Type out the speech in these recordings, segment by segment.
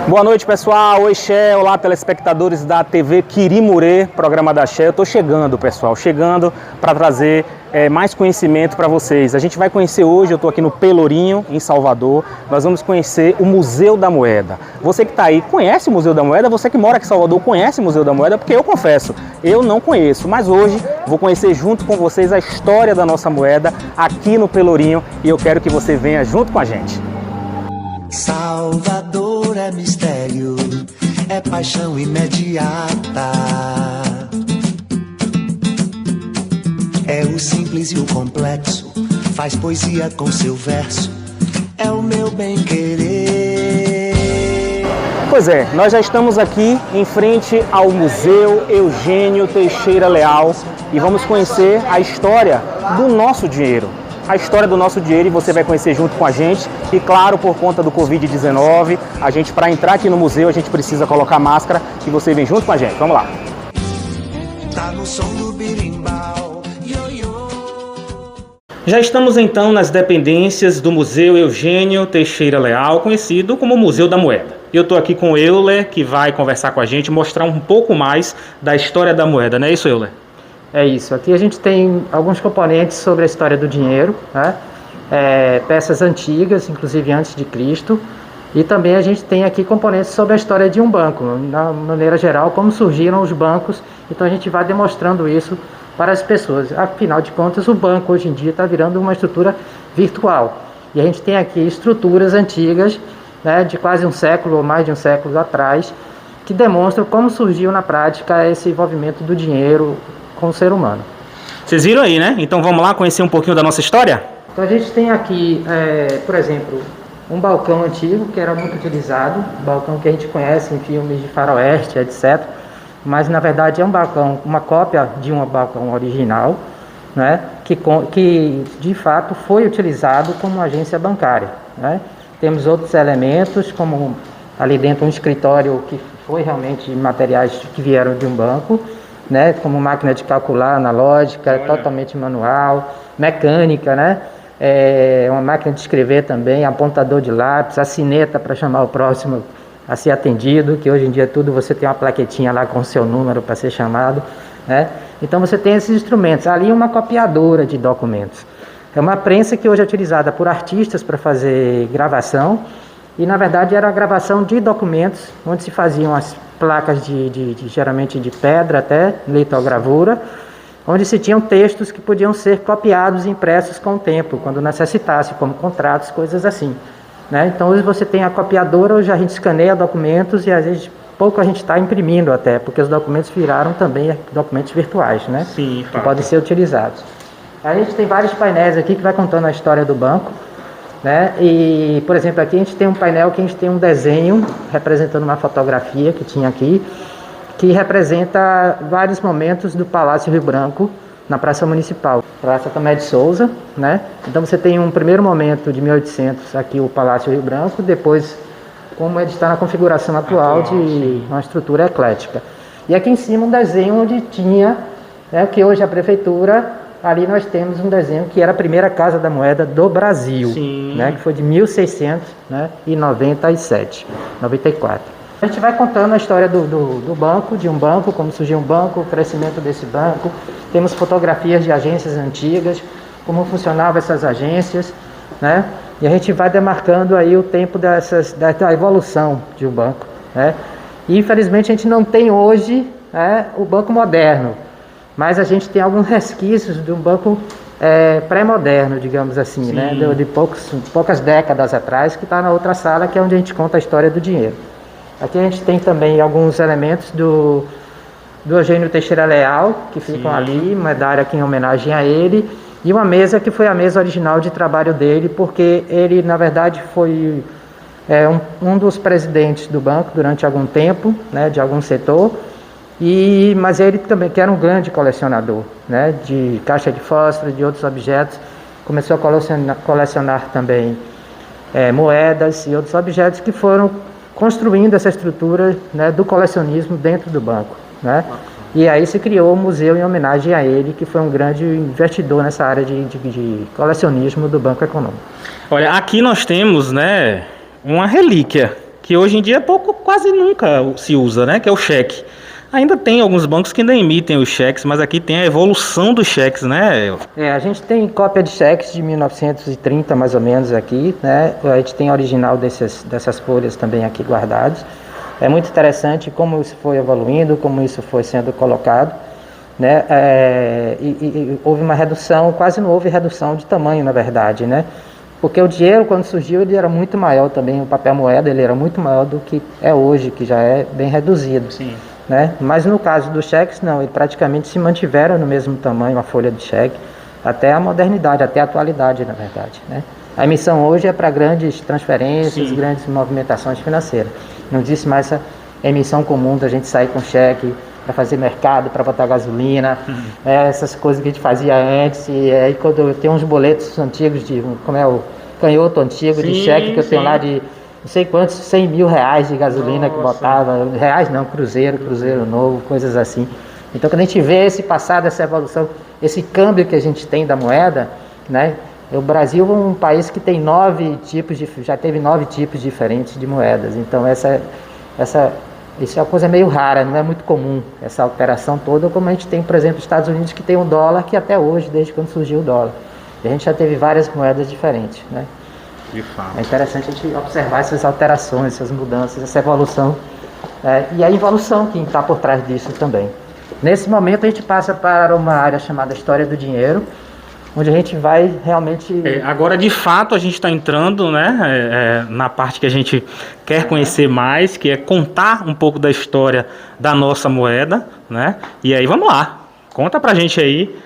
Boa noite, pessoal. Oi, Xé. Olá, telespectadores da TV Quirimurê, programa da Xé. Eu tô chegando, pessoal, para trazer mais conhecimento para vocês. A gente vai conhecer hoje, eu tô aqui no Pelourinho, em Salvador. Nós vamos conhecer o Museu da Moeda. Você que tá aí, conhece o Museu da Moeda? Você que mora aqui em Salvador, conhece o Museu da Moeda? Porque eu confesso, eu não conheço. Mas hoje vou conhecer junto com vocês a história da nossa moeda aqui no Pelourinho e eu quero que você venha junto com a gente. Salvador é mistério, é paixão imediata. É o simples e o complexo, faz poesia com seu verso. É o meu bem-querer. Pois é, nós já estamos aqui em frente ao Museu Eugênio Teixeira Leal e vamos conhecer a história do nosso dinheiro. A história do nosso dinheiro e você vai conhecer junto com a gente. E claro, por conta do Covid-19, a gente, para entrar aqui no museu, a gente precisa colocar máscara e você vem junto com a gente. Vamos lá. Tá no som do birimbau. Já estamos então nas dependências do Museu Eugênio Teixeira Leal, conhecido como Museu da Moeda. Eu estou aqui com o Euler, que vai conversar com a gente, mostrar um pouco mais da história da moeda, não é isso, Euler? É isso, aqui a gente tem alguns componentes sobre a história do dinheiro, né? Peças antigas, inclusive antes de Cristo, e também a gente tem aqui componentes sobre a história de um banco, na maneira geral, como surgiram os bancos, então a gente vai demonstrando isso para as pessoas. Afinal de contas, o banco hoje em dia está virando uma estrutura virtual, e a gente tem aqui estruturas antigas, né, de quase um século ou mais de um século atrás, que demonstram como surgiu na prática esse envolvimento do dinheiro com o ser humano. Vocês viram aí, né? Então vamos lá conhecer um pouquinho da nossa história? Então a gente tem aqui, por exemplo, um balcão antigo que era muito utilizado, balcão que a gente conhece em filmes de faroeste, etc. Mas na verdade é um balcão, uma cópia de um balcão original, né? Que de fato foi utilizado como agência bancária, né? Temos outros elementos, como ali dentro um escritório que foi realmente materiais que vieram de um banco, né, como máquina de calcular analógica, totalmente manual, mecânica, né, uma máquina de escrever também, apontador de lápis, a sineta para chamar o próximo a ser atendido, que hoje em dia tudo você tem uma plaquetinha lá com o seu número para ser chamado, né? Então você tem esses instrumentos. Ali uma copiadora de documentos. É uma prensa que hoje é utilizada por artistas para fazer gravação, e na verdade era a gravação de documentos, onde se faziam as placas geralmente de pedra até, litogravura, onde se tinham textos que podiam ser copiados e impressos com o tempo, quando necessitasse, como contratos, coisas assim, né? Então hoje você tem a copiadora, hoje a gente escaneia documentos e às vezes pouco a gente está imprimindo até, porque os documentos viraram também documentos virtuais, né? Sim, que podem ser utilizados. A gente tem vários painéis aqui que vai contando a história do banco, né? E, por exemplo, aqui a gente tem um painel que a gente tem um desenho representando uma fotografia que tinha aqui, que representa vários momentos do Palácio Rio Branco na Praça Municipal, Praça Tomé de Souza, né? Então você tem um primeiro momento de 1800 aqui o Palácio Rio Branco, depois como ele está na configuração atual de uma estrutura eclética. E aqui em cima um desenho onde tinha, né, que hoje a prefeitura. Ali nós temos um desenho que era a primeira Casa da Moeda do Brasil, né, que foi de 1697, 94. A gente vai contando a história do banco, de um banco, como surgiu um banco, o crescimento desse banco. Temos fotografias de agências antigas, como funcionavam essas agências, né? E a gente vai demarcando aí o tempo da evolução de um banco, né? E infelizmente a gente não tem hoje, né, o banco moderno. Mas a gente tem alguns resquícios de um banco pré-moderno, digamos assim, né? De poucas décadas atrás, que está na outra sala, que é onde a gente conta a história do dinheiro. Aqui a gente tem também alguns elementos do Eugênio Teixeira Leal, que ficam ali, medalha aqui em homenagem a ele, e uma mesa que foi a mesa original de trabalho dele, porque ele, na verdade, foi um dos presidentes do banco durante algum tempo, né, de algum setor. Mas ele também, que era um grande colecionador, né, de caixa de fósforo, de outros objetos, começou a colecionar também moedas e outros objetos que foram construindo essa estrutura, né, do colecionismo dentro do banco, né? E aí se criou o museu em homenagem a ele, que foi um grande investidor nessa área de colecionismo do Banco Econômico. Olha, aqui nós temos, né, uma relíquia que hoje em dia pouco, quase nunca se usa, né? Que é o cheque. Ainda tem alguns bancos que ainda emitem os cheques, mas aqui tem a evolução dos cheques, né? A gente tem cópia de cheques de 1930, mais ou menos, aqui, né? A gente tem original dessas folhas também aqui guardados. É muito interessante como isso foi evoluindo, como isso foi sendo colocado, né? E houve uma redução, quase não houve redução de tamanho, na verdade, né? Porque o dinheiro, quando surgiu, ele era muito maior também, o papel moeda ele era muito maior do que é hoje, que já é bem reduzido. Sim. Né? Mas no caso dos cheques, não, eles praticamente se mantiveram no mesmo tamanho, a folha de cheque, até a modernidade, até a atualidade, na verdade, né? A emissão hoje é para grandes transferências, grandes movimentações financeiras. Não existe mais essa emissão comum da gente sair com cheque para fazer mercado, para botar gasolina, essas coisas que a gente fazia antes. E aí quando eu tenho uns boletos antigos, como é o canhoto antigo de cheque que eu tenho lá de não sei quantos, 100 mil reais de gasolina. Nossa. Que botava, reais não, cruzeiro novo, coisas assim. Então quando a gente vê esse passado, essa evolução, esse câmbio que a gente tem da moeda, né? O Brasil é um país que tem já teve 9 tipos diferentes de moedas. Então isso é uma coisa meio rara, não é muito comum, essa alteração toda, como a gente tem, por exemplo, os Estados Unidos, que tem o dólar, que até hoje, desde quando surgiu o dólar. E a gente já teve várias moedas diferentes, né? De fato. É interessante a gente observar essas alterações, essas mudanças, essa evolução. E a evolução que está por trás disso também. Nesse momento a gente passa para uma área chamada História do Dinheiro, onde a gente vai realmente... Agora, de fato, a gente está entrando, né, na parte que a gente quer conhecer mais, que é contar um pouco da história da nossa moeda, né? E aí, vamos lá. Conta pra gente aí.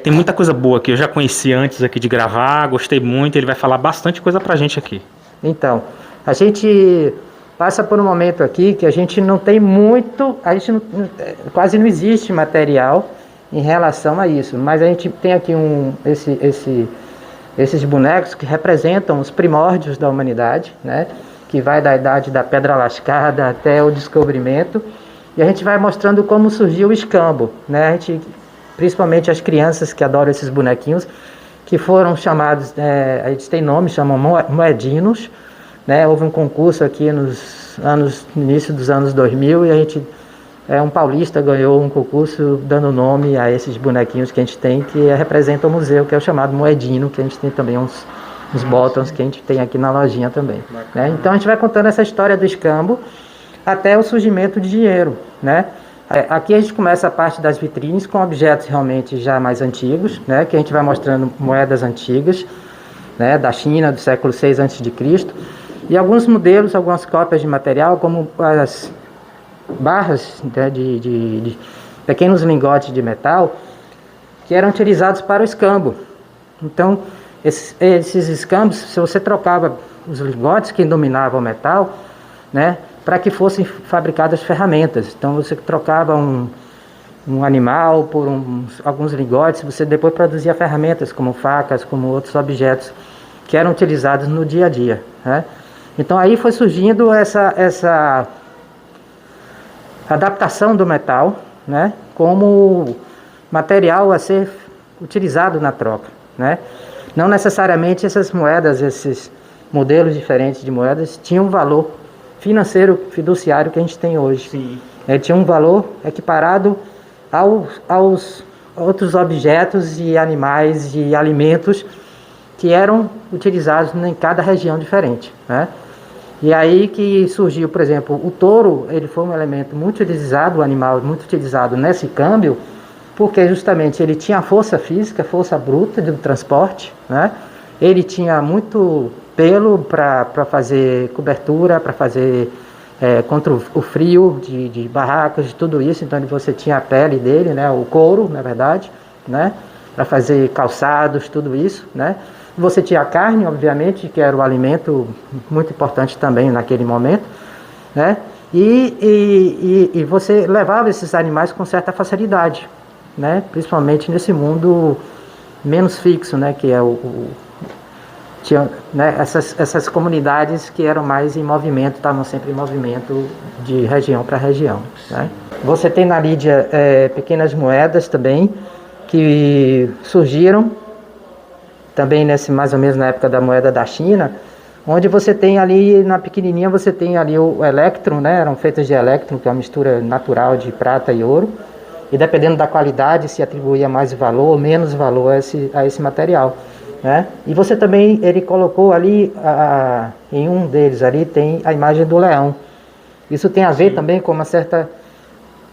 Tem muita coisa boa aqui, eu já conheci antes aqui de gravar, gostei muito, ele vai falar bastante coisa pra gente aqui. Então, a gente passa por um momento aqui que a gente não tem muito, quase não existe material em relação a isso, mas a gente tem aqui esses bonecos que representam os primórdios da humanidade, né? Que vai da idade da pedra lascada até o descobrimento, e a gente vai mostrando como surgiu o escambo, né? Principalmente as crianças que adoram esses bonequinhos, que foram chamados, a gente tem nome, chamam moedinos, né? Houve um concurso aqui no início dos anos 2000 e um paulista ganhou um concurso dando nome a esses bonequinhos que a gente tem, que representam o museu, que é o chamado moedino, que a gente tem também uns botões que a gente tem aqui na lojinha também, né? Então a gente vai contando essa história do escambo até o surgimento de dinheiro, né? Aqui a gente começa a parte das vitrines com objetos realmente já mais antigos, né? Que a gente vai mostrando moedas antigas, né? Da China, do século 6 a.C. E alguns modelos, algumas cópias de material, como as barras, né? de pequenos lingotes de metal, que eram utilizados para o escambo. Então, esses escambos, se você trocava os lingotes que dominavam o metal, né? Para que fossem fabricadas ferramentas. Então você trocava um animal por alguns lingotes, você depois produzia ferramentas como facas, como outros objetos que eram utilizados no dia a dia, né? Então aí foi surgindo essa adaptação do metal, né, como material a ser utilizado na troca, né? Não necessariamente essas moedas, esses modelos diferentes de moedas tinham um valor financeiro fiduciário que a gente tem hoje. Sim. Tinha um valor equiparado aos outros objetos e animais e alimentos que eram utilizados em cada região diferente, né? E aí que surgiu, por exemplo, o touro, ele foi um elemento muito utilizado, o animal muito utilizado nesse câmbio, porque justamente ele tinha força física, força bruta do transporte, né? Ele tinha muito pelo para fazer cobertura, para fazer contra o frio de barracas, de tudo isso. Então você tinha a pele dele, né, o couro, na verdade, né, para fazer calçados, tudo isso, né. Você tinha a carne, obviamente, que era o alimento muito importante também naquele momento, né, e você levava esses animais com certa facilidade, né, principalmente nesse mundo menos fixo, né, que é tinha, né, essas comunidades que eram mais em movimento, estavam sempre em movimento de região para região, né? Você tem na Lídia pequenas moedas também que surgiram também mais ou menos na época da moeda da China, onde você tem ali, na pequenininha, você tem ali o elétron, né? Eram feitas de elétron, que é uma mistura natural de prata e ouro, e dependendo da qualidade se atribuía mais valor ou menos valor a esse material, né? E você também, ele colocou ali, em um deles ali, tem a imagem do leão. Isso tem a ver também com uma certa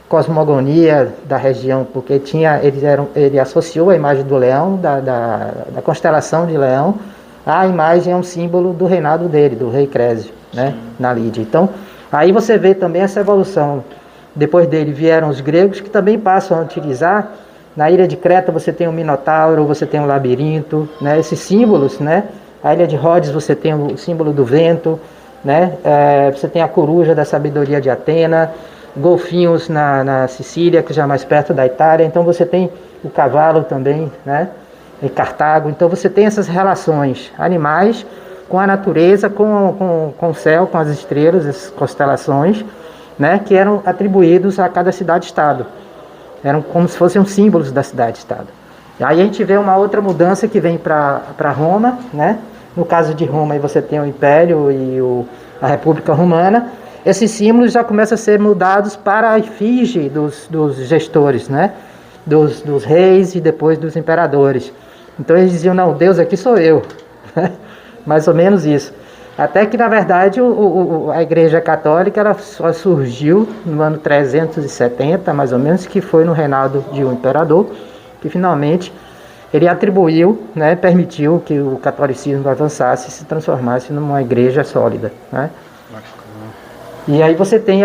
cosmogonia da região, porque ele associou a imagem do leão, da constelação de leão, à imagem, é um símbolo do reinado dele, do rei Crécio, né, na Lídia. Então, aí você vê também essa evolução. Depois dele vieram os gregos, que também passam a utilizar. Na ilha de Creta você tem o Minotauro, você tem o labirinto, né, esses símbolos, né? A ilha de Rhodes você tem o símbolo do vento, né? Você tem a coruja da sabedoria de Atena, golfinhos na Sicília, que já é mais perto da Itália. Então você tem o cavalo também, né? Em Cartago. Então você tem essas relações animais com a natureza, com o céu, com as estrelas, as constelações, né? Que eram atribuídos a cada cidade-estado. Eram como se fossem os símbolos da cidade-estado. Aí a gente vê uma outra mudança que vem para Roma, né? No caso de Roma, aí você tem o Império e a República Romana. Esses símbolos já começam a ser mudados para a efígie dos gestores, né? Dos reis e depois dos imperadores. Então eles diziam, não, Deus aqui sou eu. Mais ou menos isso. Até que, na verdade, a Igreja Católica ela só surgiu no ano 370, mais ou menos, que foi no reinado de um imperador, que finalmente ele atribuiu, né, permitiu que o catolicismo avançasse e se transformasse numa igreja sólida, né? E aí você tem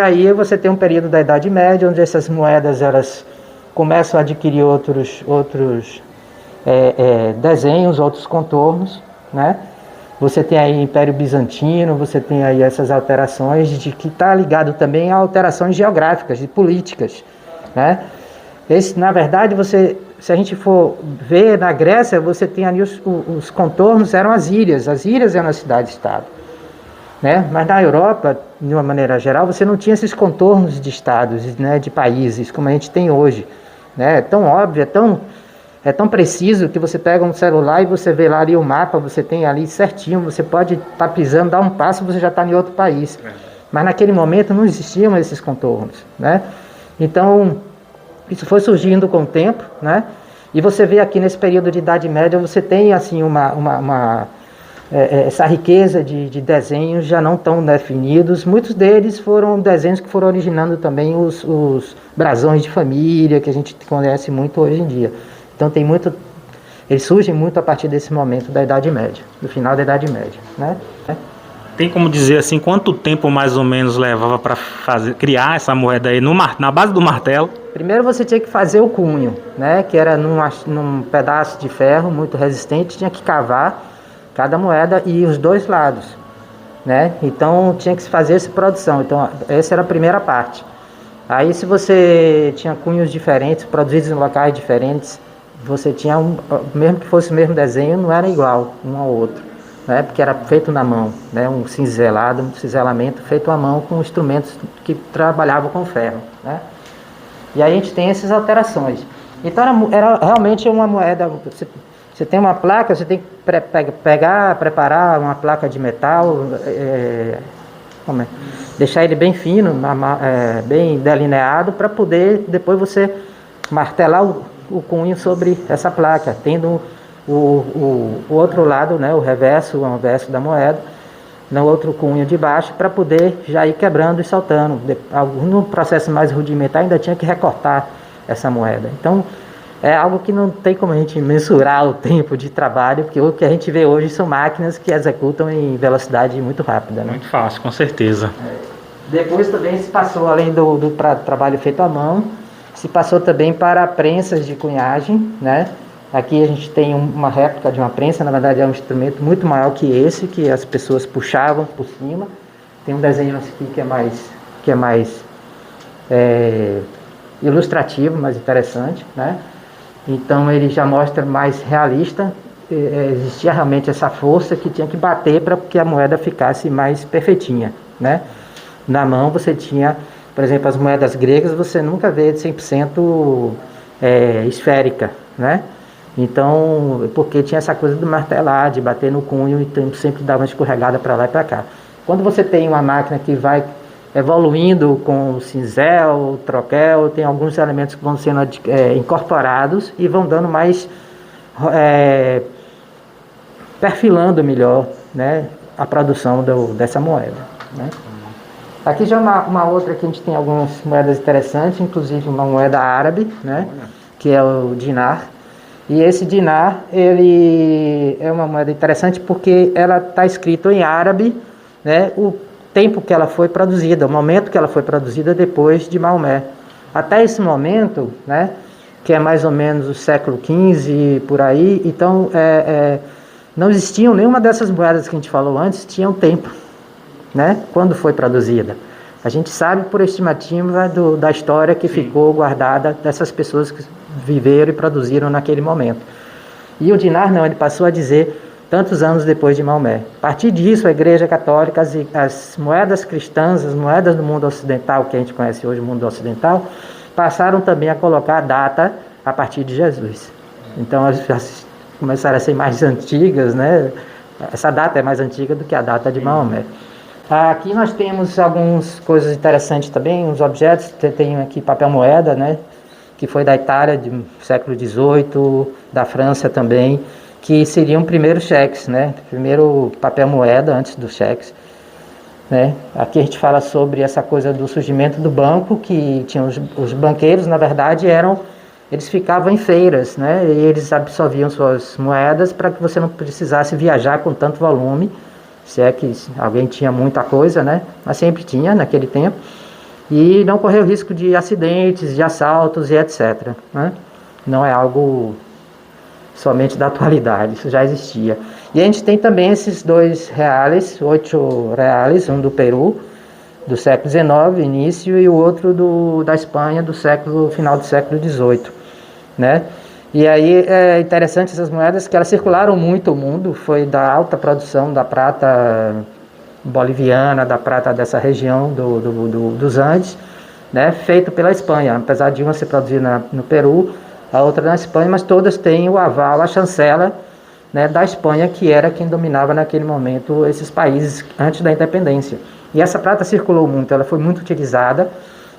um período da Idade Média, onde essas moedas elas começam a adquirir outros desenhos, outros contornos, né? Você tem aí Império Bizantino, você tem aí essas alterações que está ligado também a alterações geográficas e políticas, né? Na verdade, se a gente for ver na Grécia, você tem ali os contornos, eram as ilhas eram a cidade-estado, né? Mas na Europa, de uma maneira geral, você não tinha esses contornos de estados, né, de países, como a gente tem hoje, né? É tão óbvio, é tão preciso que você pega um celular e você vê lá ali o mapa, você tem ali certinho, você pode estar pisando, dar um passo, você já está em outro país. Mas naquele momento não existiam esses contornos, né? Então, isso foi surgindo com o tempo, né? E você vê aqui nesse período de Idade Média, você tem assim essa riqueza de desenhos já não tão definidos. Muitos deles foram desenhos que foram originando também os brasões de família, que a gente conhece muito hoje em dia. Então eles surgem muito a partir desse momento da Idade Média, do final da Idade Média, né? Tem como dizer assim, quanto tempo mais ou menos levava para criar essa moeda aí na base do martelo? Primeiro você tinha que fazer o cunho, né? Que era num pedaço de ferro muito resistente, tinha que cavar cada moeda e os dois lados, né? Então tinha que se fazer essa produção. Então essa era a primeira parte. Aí se você tinha cunhos diferentes, produzidos em locais diferentes, você tinha mesmo que fosse o mesmo desenho, não era igual um ao outro, né? Porque era feito na mão, né? Um cinzelamento feito à mão com instrumentos que trabalhavam com ferro, né? E aí a gente tem essas alterações. Então era realmente uma moeda. Você tem uma placa, você tem que preparar uma placa de metal, deixar ele bem fino, bem delineado, para poder depois você martelar o cunho sobre essa placa, tendo o outro lado, né, o anverso da moeda, no outro cunho de baixo, para poder já ir quebrando e soltando. No processo mais rudimentar ainda tinha que recortar essa moeda. Então é algo que não tem como a gente mensurar o tempo de trabalho, porque o que a gente vê hoje são máquinas que executam em velocidade muito rápida, né? Muito fácil, com certeza. Depois também se passou, além do trabalho feito à mão, se passou também para prensas de cunhagem, né? Aqui a gente tem uma réplica de uma prensa, na verdade é um instrumento muito maior que esse, que as pessoas puxavam por cima. Tem um desenho aqui que é mais ilustrativo, mais interessante, né? Então ele já mostra mais realista. Existia realmente essa força que tinha que bater para que a moeda ficasse mais perfeitinha, né? Na mão você tinha, por exemplo, as moedas gregas, você nunca vê de 100% esférica, né? Então, porque tinha essa coisa do martelar, de bater no cunho e sempre dar uma escorregada para lá e para cá. Quando você tem uma máquina que vai evoluindo com o cinzel, o troquel, tem alguns elementos que vão sendo incorporados e vão dando mais, perfilando melhor, né, a produção dessa moeda, né. Aqui já uma outra que a gente tem algumas moedas interessantes, inclusive uma moeda árabe, né, que é o dinar. E esse dinar, ele é uma moeda interessante porque ela está escrito em árabe, né, o tempo que ela foi produzida, o momento que ela foi produzida depois de Maomé. Até esse momento, né, que é mais ou menos o século XV, por aí, então não existiam nenhuma dessas moedas que a gente falou antes, tinham tempo, né, quando foi produzida. A gente sabe por estimativa da história que ficou guardada dessas pessoas que viveram e produziram naquele momento. E o dinar não, ele passou a dizer tantos anos depois de Maomé. A partir disso, a Igreja Católica, as moedas cristãs, as moedas do mundo ocidental, que a gente conhece hoje, o mundo ocidental, passaram também a colocar a data a partir de Jesus. Então, elas começaram a ser mais antigas, né? Essa data é mais antiga do que a data de Maomé. Aqui nós temos algumas coisas interessantes também, uns objetos. Tem aqui papel moeda, né, que foi da Itália, do século XVIII, da França também, que seriam primeiros cheques, né, primeiro papel moeda antes dos cheques, né. Aqui a gente fala sobre essa coisa do surgimento do banco, que tinham os banqueiros, na verdade, eles ficavam em feiras, né, e eles absorviam suas moedas para que você não precisasse viajar com tanto volume, se é que alguém tinha muita coisa, né? Mas sempre tinha naquele tempo. E não correu risco de acidentes, de assaltos e etc, né? Não é algo somente da atualidade, isso já existia. E a gente tem também esses 2 reais, 8 reais, um do Peru, do século XIX, início, e o outro da Espanha, final do século XVIII, né? E aí é interessante essas moedas que elas circularam muito o mundo, foi da alta produção da prata boliviana, da prata dessa região dos Andes, né, feito pela Espanha, apesar de uma ser produzida no Peru, a outra na Espanha, mas todas têm o aval, a chancela, né, da Espanha, que era quem dominava naquele momento esses países antes da independência. E essa prata circulou muito, ela foi muito utilizada,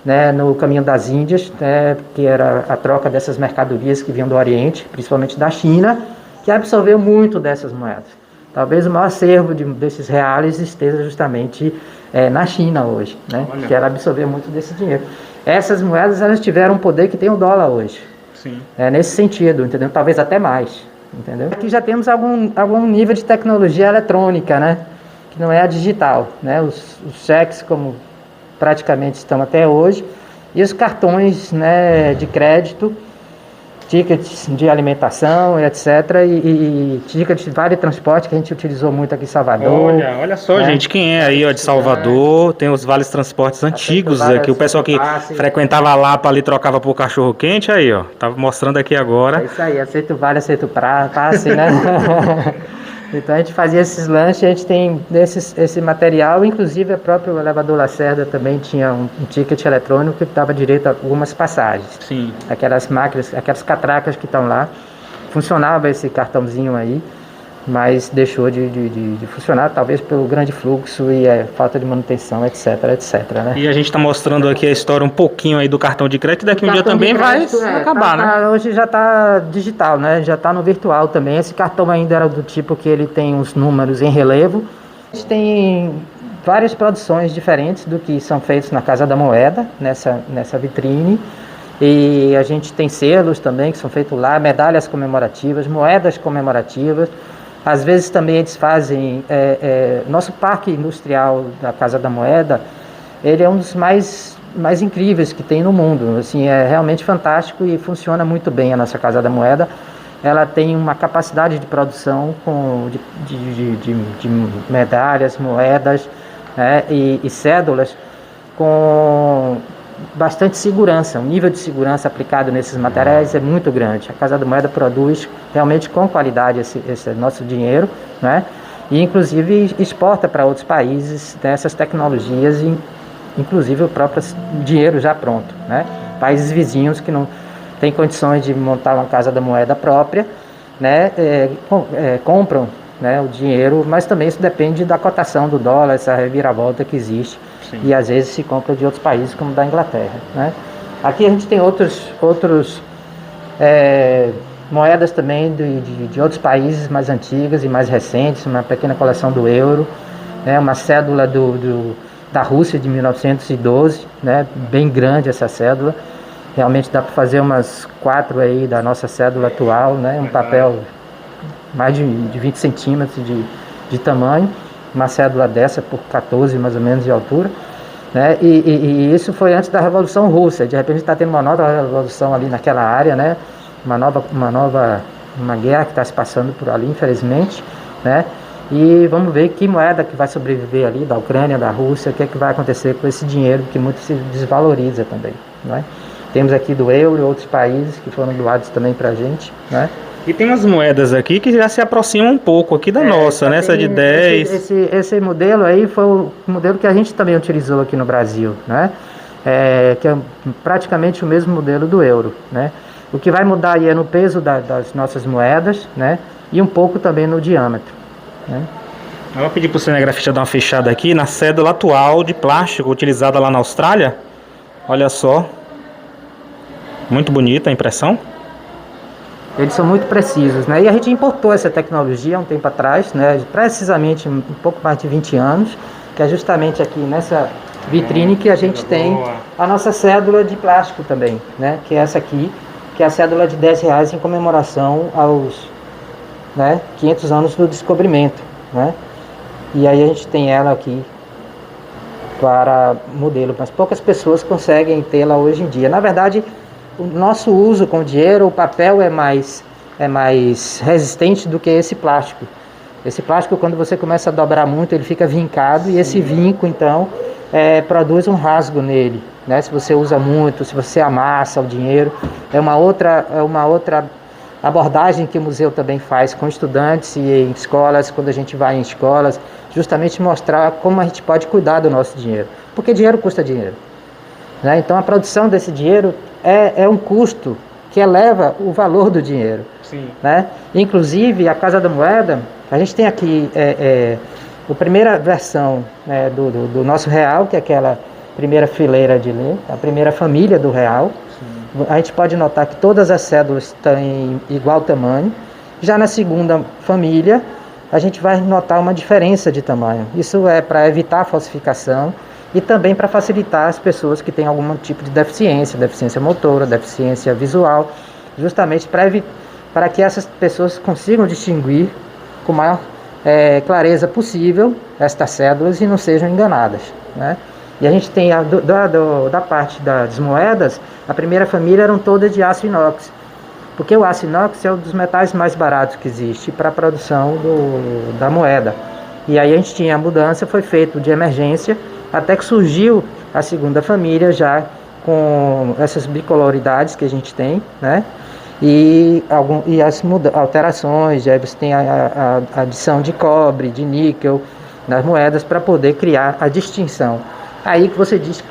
né, no caminho das Índias, né, que era a troca dessas mercadorias que vinham do Oriente, principalmente da China, que absorveu muito dessas moedas. Talvez o maior acervo desses reais esteja justamente na China hoje, né, que ela absorveu muito desse dinheiro. Essas moedas, elas tiveram um poder que tem o dólar hoje. Sim. Nesse sentido, entendeu? Talvez até mais, entendeu? Aqui já temos algum nível de tecnologia eletrônica, né, que não é a digital, né, os cheques como praticamente estão até hoje, e os cartões, né, de crédito, tickets de alimentação, etc., e tickets de vale transporte que a gente utilizou muito aqui em Salvador. Olha só, né? Gente, quem é aí, ó, de Salvador, tem os vales transportes antigos aqui, o pessoal que frequentava a Lapa ali trocava por cachorro quente, aí, ó, tava mostrando aqui agora. É isso aí, aceito vale, aceito passe, né? Então a gente fazia esses lanches, a gente tem esse material, inclusive o próprio elevador Lacerda também tinha um ticket eletrônico que dava direito a algumas passagens. Sim. Aquelas máquinas, aquelas catracas que estão lá, funcionava esse cartãozinho aí, mas deixou de funcionar, talvez pelo grande fluxo e falta de manutenção, etc, né? E a gente está mostrando aqui a história um pouquinho aí do cartão de crédito, daqui um dia também crédito, vai acabar, né? Hoje já está digital, né? Já está no virtual também. Esse cartão ainda era do tipo que ele tem os números em relevo. A gente tem várias produções diferentes do que são feitos na Casa da Moeda, nessa vitrine. E a gente tem selos também que são feitos lá, medalhas comemorativas, moedas comemorativas. Às vezes também eles fazem... nosso parque industrial da Casa da Moeda, ele é um dos mais incríveis que tem no mundo. Assim, é realmente fantástico e funciona muito bem a nossa Casa da Moeda. Ela tem uma capacidade de produção de medalhas, moedas, né, e cédulas com bastante segurança. O nível de segurança aplicado nesses materiais é muito grande. A Casa da Moeda produz realmente com qualidade esse nosso dinheiro, né? E inclusive exporta para outros países dessas tecnologias, inclusive o próprio dinheiro já pronto, né? Países vizinhos que não têm condições de montar uma Casa da Moeda própria, né, compram, né, o dinheiro, mas também isso depende da cotação do dólar, essa reviravolta que existe. Sim. E às vezes se compra de outros países, como da Inglaterra, né? Aqui a gente tem outros moedas também de outros países mais antigas e mais recentes, uma pequena coleção do euro, né, uma cédula da Rússia de 1912, né, bem grande essa cédula. Realmente dá para fazer umas 4 aí da nossa cédula atual, né, um papel mais de 20 centímetros de tamanho, uma cédula dessa por 14 mais ou menos de altura, né, e isso foi antes da Revolução Russa. De repente está tendo uma nova revolução ali naquela área, né, uma guerra que está se passando por ali, infelizmente, né, e vamos ver que moeda que vai sobreviver ali, da Ucrânia, da Rússia, o que é que vai acontecer com esse dinheiro que muito se desvaloriza também, né. Temos aqui do euro e outros países que foram doados também para a gente, né. E tem umas moedas aqui que já se aproximam um pouco aqui da nossa, né? Essa de 10. Esse modelo aí foi o modelo que a gente também utilizou aqui no Brasil, né? Que é praticamente o mesmo modelo do euro, né? O que vai mudar aí é no peso das nossas moedas, né? E um pouco também no diâmetro, né? Eu vou pedir para o cinegrafista dar uma fechada aqui na cédula atual de plástico utilizada lá na Austrália. Olha só. Muito bonita a impressão. Eles são muito precisos, né? E a gente importou essa tecnologia há um tempo atrás, né? Precisamente um pouco mais de 20 anos, que é justamente aqui nessa vitrine que a gente tem a nossa cédula de plástico também, né? Que é essa aqui, que é a cédula de R$10 em comemoração aos, né, 500 anos do descobrimento, né? E aí a gente tem ela aqui para modelo, mas poucas pessoas conseguem tê-la hoje em dia. Na verdade, o nosso uso com o dinheiro, o papel é mais resistente do que esse plástico. Esse plástico, quando você começa a dobrar muito, ele fica vincado, e esse vinco, então, produz um rasgo nele, né? Se você usa muito, se você amassa o dinheiro, é uma outra abordagem que o museu também faz com estudantes e em escolas, quando a gente vai em escolas, justamente mostrar como a gente pode cuidar do nosso dinheiro, porque dinheiro custa dinheiro, né? Então a produção desse dinheiro é um custo que eleva o valor do dinheiro. Sim. Né? Inclusive, a Casa da Moeda, a gente tem aqui a primeira versão, né, do nosso real, que é aquela primeira fileira de ler, a primeira família do real. Sim. A gente pode notar que todas as cédulas têm igual tamanho. Já na segunda família, a gente vai notar uma diferença de tamanho. Isso é para evitar a falsificação e também para facilitar as pessoas que têm algum tipo de deficiência motora, deficiência visual, justamente para que essas pessoas consigam distinguir com a maior clareza possível estas cédulas e não sejam enganadas, né? E a gente tem da parte das moedas, a primeira família eram todas de aço inox, porque o aço inox é um dos metais mais baratos que existe para a produção da moeda. E aí a gente tinha a mudança, foi feito de emergência, até que surgiu a segunda família já com essas bicoloridades que a gente tem, né? E as alterações, já você tem a adição de cobre, de níquel nas moedas para poder criar a distinção. Aí que você diz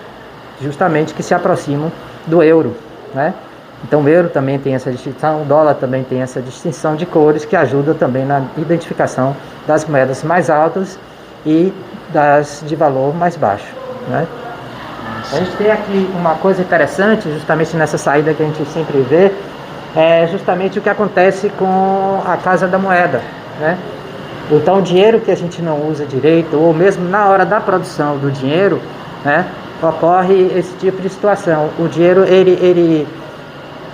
justamente que se aproximam do euro, né? Então o euro também tem essa distinção, o dólar também tem essa distinção de cores que ajuda também na identificação das moedas mais altas e das de valor mais baixo, né? A gente tem aqui uma coisa interessante, justamente nessa saída que a gente sempre vê, é justamente o que acontece com a Casa da Moeda, né? Então o dinheiro que a gente não usa direito, ou mesmo na hora da produção do dinheiro, né, ocorre esse tipo de situação. O dinheiro,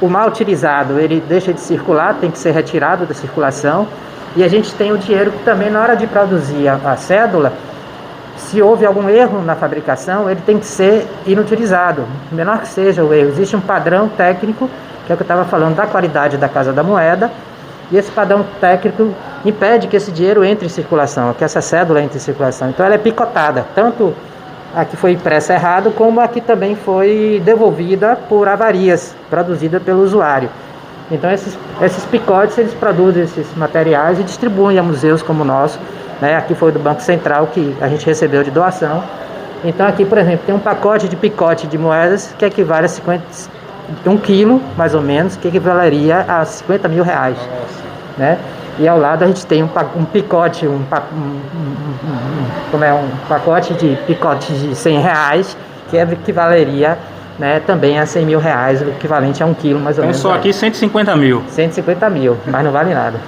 o mal utilizado, ele deixa de circular, tem que ser retirado da circulação, e a gente tem o dinheiro que também na hora de produzir a cédula, se houve algum erro na fabricação, ele tem que ser inutilizado, menor que seja o erro. Existe um padrão técnico, que é o que eu estava falando, da qualidade da Casa da Moeda, e esse padrão técnico impede que esse dinheiro entre em circulação, que essa cédula entre em circulação. Então ela é picotada, tanto a que foi impressa errado, como a que também foi devolvida por avarias, produzida pelo usuário. Então esses picotes, eles produzem esses materiais e distribuem a museus como o nosso, né? Aqui foi do Banco Central, que a gente recebeu de doação. Então aqui, por exemplo, tem um pacote de picote de moedas que equivale a 1 quilo, mais ou menos, que equivaleria a R$50 mil. né? E ao lado a gente tem um picote, um pacote de picotes de R$100, que equivaleria, né, também a R$100 mil, o equivalente a 1 quilo mais ou menos. Então só aqui 150 mil. 150 mil, mas não vale nada.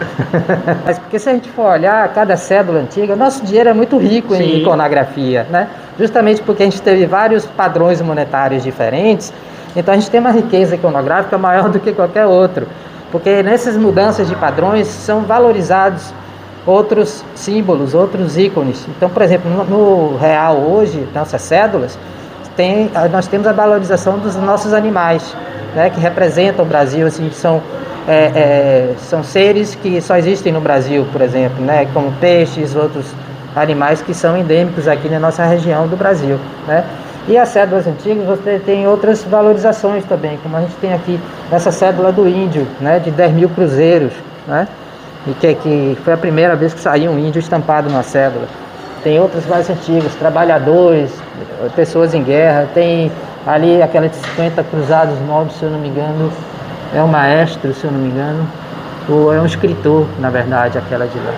Mas porque se a gente for olhar cada cédula antiga, nosso dinheiro é muito rico em iconografia, né? Justamente porque a gente teve vários padrões monetários diferentes, então a gente tem uma riqueza iconográfica maior do que qualquer outro. Porque nessas mudanças de padrões são valorizados outros símbolos, outros ícones. Então, por exemplo, no real hoje, nossas cédulas, nós temos a valorização dos nossos animais, né, que representam o Brasil, assim, são seres que só existem no Brasil, por exemplo, né, como peixes, outros animais que são endêmicos aqui na nossa região do Brasil, né. E as cédulas antigas, você tem outras valorizações também, como a gente tem aqui essa cédula do índio, né, de 10 mil cruzeiros, né, e que foi a primeira vez que saiu um índio estampado na cédula. Tem outras mais antigas, trabalhadores, pessoas em guerra, tem ali aquela de 50 cruzados novos, se eu não me engano, é um maestro, se eu não me engano, ou é um escritor, na verdade, aquela de lá,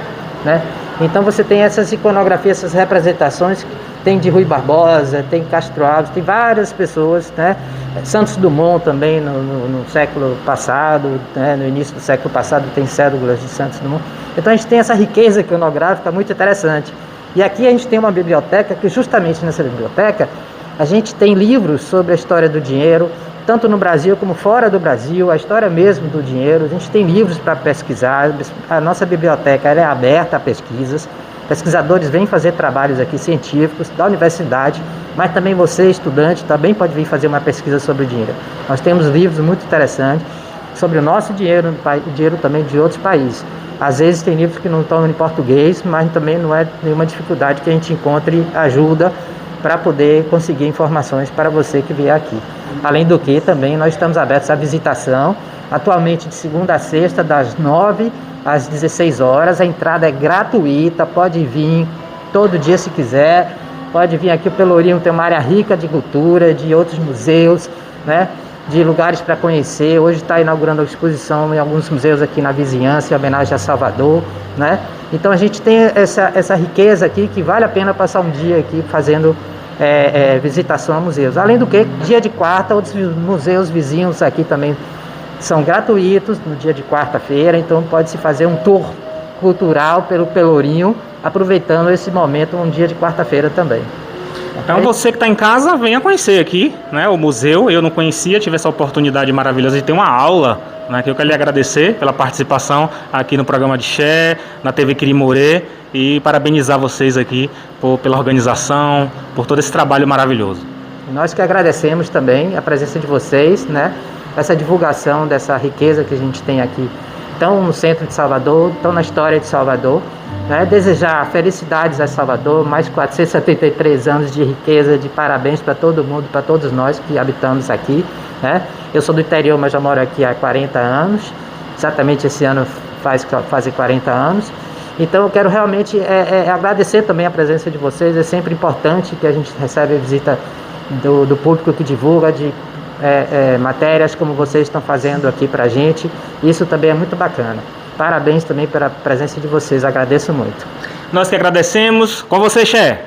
né? Então você tem essas iconografias, essas representações, tem de Rui Barbosa, tem Castro Alves, tem várias pessoas, né? Santos Dumont também no século passado, né? No início do século passado tem cédulas de Santos Dumont. Então a gente tem essa riqueza iconográfica muito interessante. E aqui a gente tem uma biblioteca que justamente nessa biblioteca a gente tem livros sobre a história do dinheiro, tanto no Brasil como fora do Brasil, a história mesmo do dinheiro. A gente tem livros para pesquisar, a nossa biblioteca ela é aberta a pesquisas, pesquisadores vêm fazer trabalhos aqui científicos da universidade, mas também você, estudante, também pode vir fazer uma pesquisa sobre o dinheiro. Nós temos livros muito interessantes sobre o nosso dinheiro, o dinheiro também de outros países. Às vezes tem livros que não estão em português, mas também não é nenhuma dificuldade que a gente encontre ajuda para poder conseguir informações para você que vier aqui. Além do que, também nós estamos abertos à visitação, atualmente de segunda a sexta, das 9 às 16 horas, a entrada é gratuita, pode vir todo dia se quiser, pode vir aqui. O Pelourinho tem uma área rica de cultura, de outros museus, né? De lugares para conhecer. Hoje está inaugurando a exposição em alguns museus aqui na vizinhança, em homenagem a Salvador, né? Então a gente tem essa riqueza aqui que vale a pena passar um dia aqui fazendo visitação a museus. Além do que, dia de quarta, outros museus vizinhos aqui também são gratuitos no dia de quarta-feira, então pode-se fazer um tour cultural pelo Pelourinho, aproveitando esse momento, um dia de quarta-feira também. Então você que está em casa, venha conhecer aqui, né, o museu. Eu não conhecia, tive essa oportunidade maravilhosa de ter uma aula, né, que eu quero lhe agradecer pela participação aqui no programa de Xé, na TV Quirimurê, e parabenizar vocês aqui pela organização, por todo esse trabalho maravilhoso. Nós que agradecemos também a presença de vocês, né, essa divulgação dessa riqueza que a gente tem aqui, tão no centro de Salvador, tão na história de Salvador. Né, desejar felicidades a Salvador, mais 473 anos de riqueza, de parabéns para todo mundo, para todos nós que habitamos aqui, né? Eu sou do interior, mas já moro aqui há 40 anos, exatamente esse ano faz 40 anos, então eu quero realmente agradecer também a presença de vocês. É sempre importante que a gente recebe a visita do público que divulga, de matérias como vocês estão fazendo aqui para a gente, isso também é muito bacana. Parabéns também pela presença de vocês, agradeço muito. Nós que agradecemos. Com você, Xé.